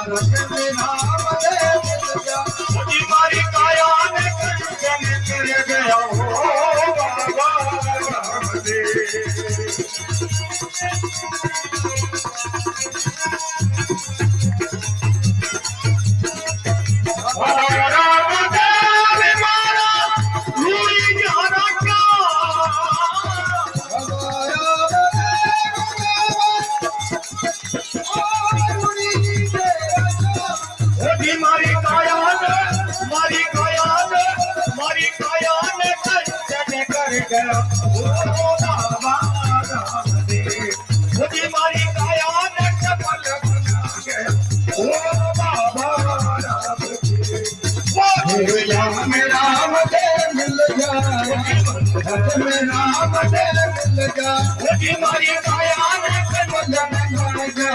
रज में राम दे मिल जा। मुझी मारी काया ने कंचन कर गया हो बाबा रामदेव। राम राम दे मिल जा, रज में राम दे मिल जा। मारी काया ने मिल जा।